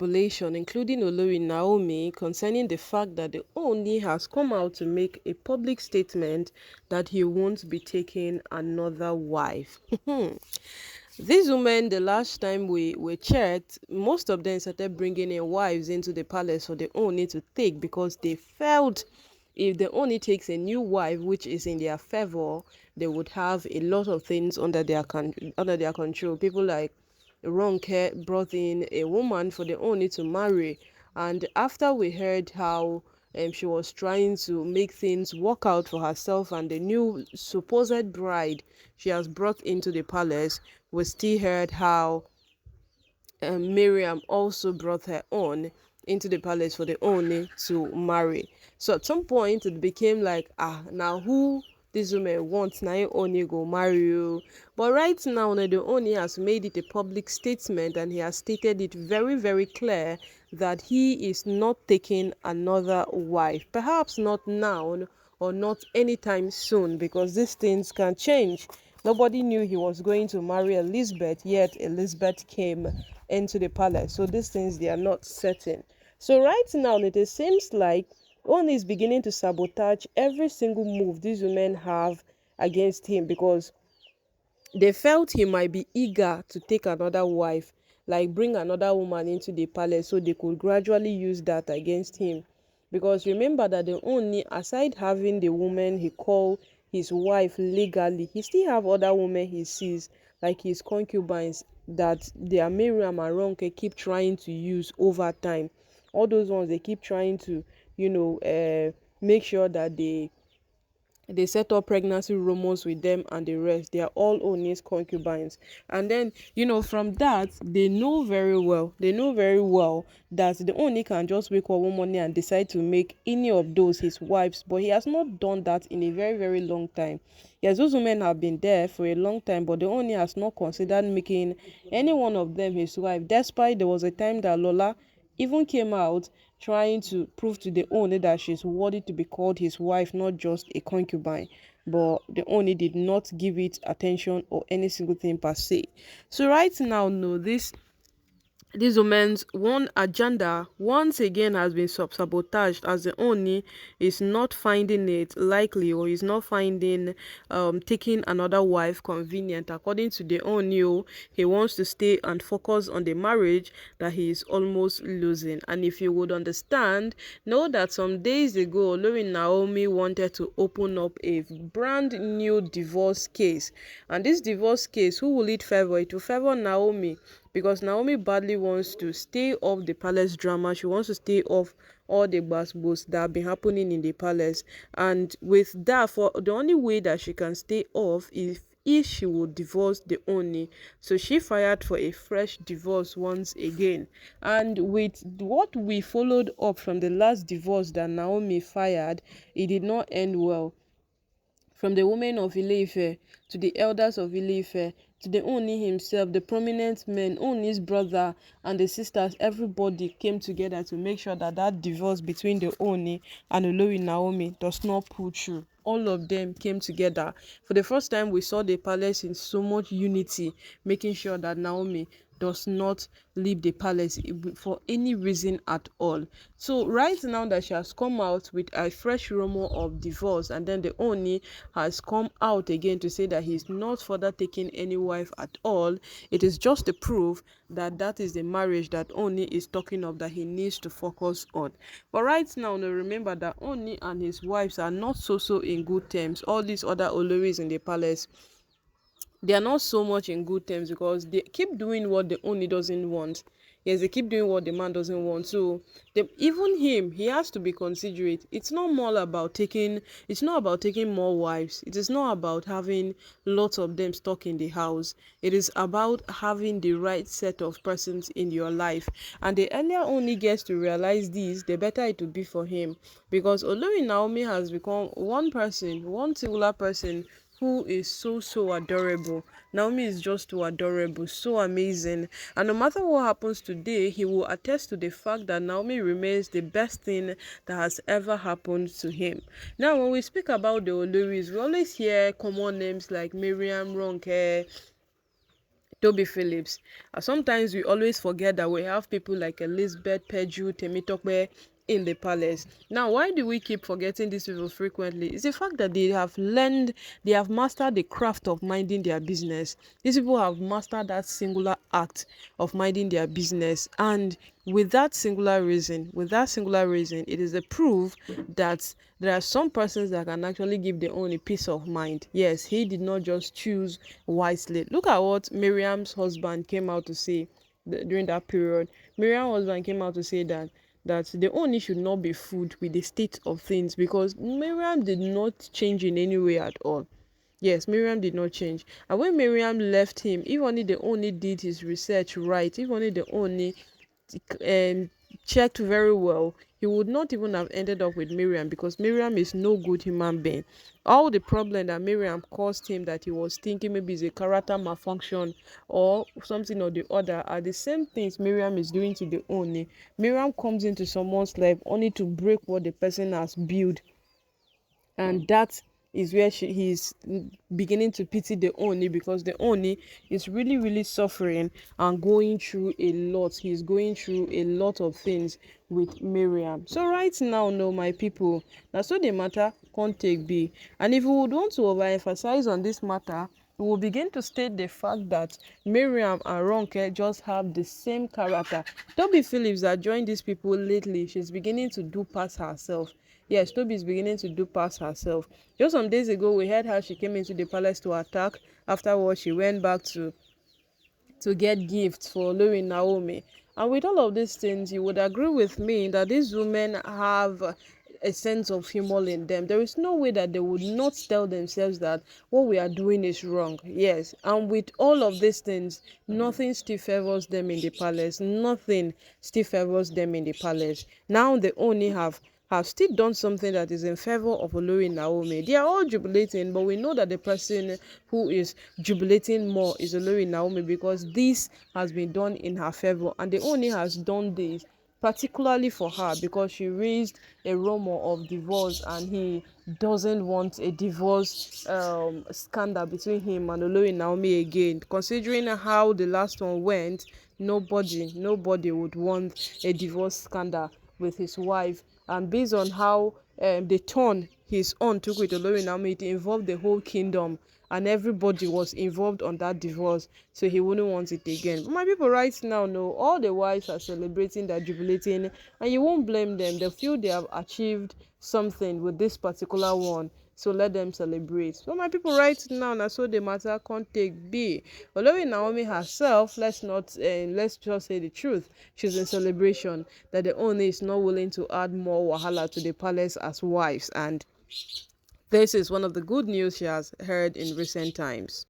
jubilation, including Olori Naomi, concerning the fact that the Ooni has come out to make a public statement that he won't be taking another wife. These women, the last time we checked, most of them started bringing in wives into the palace for the Ooni to take, because they felt if the Ooni takes a new wife which is in their favor, they would have a lot of things under their control. People like Ronke brought in a woman for the Ooni to marry, and after we heard how she was trying to make things work out for herself and the new supposed bride she has brought into the palace, we still heard how Miriam also brought her own into the palace for the Ooni to marry. So at some point it became like, now who this woman wants, now Ooni go marry you. But right now, the Ooni has made it a public statement, and he has stated it very, very clear that he is not taking another wife. Perhaps not now or not anytime soon, because these things can change. Nobody knew he was going to marry Elizabeth, yet Elizabeth came into the palace. So these things, they are not certain. So right now, it seems like one is beginning to sabotage every single move these women have against him, because they felt he might be eager to take another wife, like bring another woman into the palace, so they could gradually use that against him. Because remember that the only, aside having the woman he called his wife legally, he still have other women he sees, like his concubines, that their Miriam and Ronke keep trying to use over time. All those ones they keep trying to, make sure that they set up pregnancy rumors with them and the rest. They are all Oni's concubines. And then, from that, they know very well that the Oni can just wake up one morning and decide to make any of those his wives. But he has not done that in a very, very long time. Yes, those women have been there for a long time, but the Oni has not considered making any one of them his wife, despite there was a time that Lola even came out trying to prove to the owner that she's worthy to be called his wife, not just a concubine. But the owner did not give it attention or any single thing per se. So right now, no, this woman's one agenda once again has been sabotaged, as the Oni is not finding it likely, or is not finding taking another wife convenient. According to the Oni, he wants to stay and focus on the marriage that he is almost losing. And if you would understand, know that some days ago, Olori Naomi wanted to open up a brand new divorce case. And this divorce case, who will it favor? It will favor Naomi, because Naomi badly wants to stay off the palace drama. She wants to stay off all the bus that have been happening in the palace. And with that, for the only way that she can stay off is if she would divorce the Oni. So she fired for a fresh divorce once again. And with what we followed up from the last divorce that Naomi fired, it did not end well. From the women of Ile-Ife to the elders of Ile-Ife to the Ooni himself, the prominent men, Ooni's brother and the sisters, everybody came together to make sure that that divorce between the Ooni and Olori Naomi does not pull through. All of them came together. For the first time, we saw the palace in so much unity, making sure that Naomi does not leave the palace for any reason at all. So right now that she has come out with a fresh rumor of divorce, and then the Oni has come out again to say that he's not further taking any wife at all, it is just a proof that that is the marriage that Oni is talking of, that he needs to focus on. But right now, remember that Oni and his wives are not so in good terms. All these other Oloris in the palace, they are not so much in good terms, because they keep doing what the Oni doesn't want. Yes, they keep doing what the man doesn't want. So even him, he has to be considerate. It's not about taking more wives. It is not about having lots of them stuck in the house. It is about having the right set of persons in your life. And the earlier Oni gets to realize this, the better it will be for him. Because Olori Naomi has become one singular person who is so adorable. Naomi is just too adorable, so amazing. And no matter what happens today, he will attest to the fact that Naomi remains the best thing that has ever happened to him. Now, when we speak about the Oloris, we always hear common names like Miriam, Ronke, Toby Phillips. Sometimes we always forget that we have people like Elizabeth, Peju, Temitope in the palace. Now, why do we keep forgetting these people frequently? It's the fact that they have mastered the craft of minding their business. These people have mastered that singular act of minding their business. And with that singular reason, it is a proof that there are some persons that can actually give their own a peace of mind. Yes, he did not just choose wisely. Look at what Miriam's husband came out to say during that period. Miriam's husband came out to say that the only should not be fooled with the state of things, because Miriam did not change in any way at all. Yes, Miriam did not change. And when Miriam left him, if only the only did his research right, if only the only um, checked very well, he would not even have ended up with Miriam, because Miriam is no good human being. All the problem that Miriam caused him, that he was thinking maybe is a character malfunction or something or the other, are the same things Miriam is doing to the Oni. Miriam comes into someone's life only to break what the person has built, and that is where he's beginning to pity the Oni, because the Oni is really really suffering and going through a lot. He's going through a lot of things with Miriam. So right now, no, my people, that's what the matter can't take be. And if we would want to overemphasize on this matter, we will begin to state the fact that Miriam and Ronke just have the same character. Toby Phillips that joined these people lately, she's beginning to do past herself. Yes, Toby is beginning to do past herself. Just some days ago, we heard how she came into the palace to attack. Afterwards, she went back to get gifts for Louis Naomi. And with all of these things, you would agree with me that these women have a sense of humor in them. There is no way that they would not tell themselves that what we are doing is wrong. Yes, and with all of these things, nothing still favors them in the palace. Nothing still favors them in the palace. Now they only have still done something that is in favor of Olori Naomi. They are all jubilating, but we know that the person who is jubilating more is Olori Naomi, because this has been done in her favor, and the Oni has done this particularly for her because she raised a rumor of divorce, and he doesn't want a divorce scandal between him and Olori Naomi again. Considering how the last one went, nobody would want a divorce scandal with his wife. And based on how the turn his own took with Olori Naomi, it involved the whole kingdom, and everybody was involved on that divorce, so he wouldn't want it again. But my people right now know all the wives are celebrating, they're jubilating, and you won't blame them. They feel they have achieved something with this particular one, so let them celebrate. So my people right now, na so the matter can't take be. Olori Naomi herself, let's just say the truth, she's in celebration that the owner is not willing to add more wahala to the palace as wives, and this is one of the good news she has heard in recent times.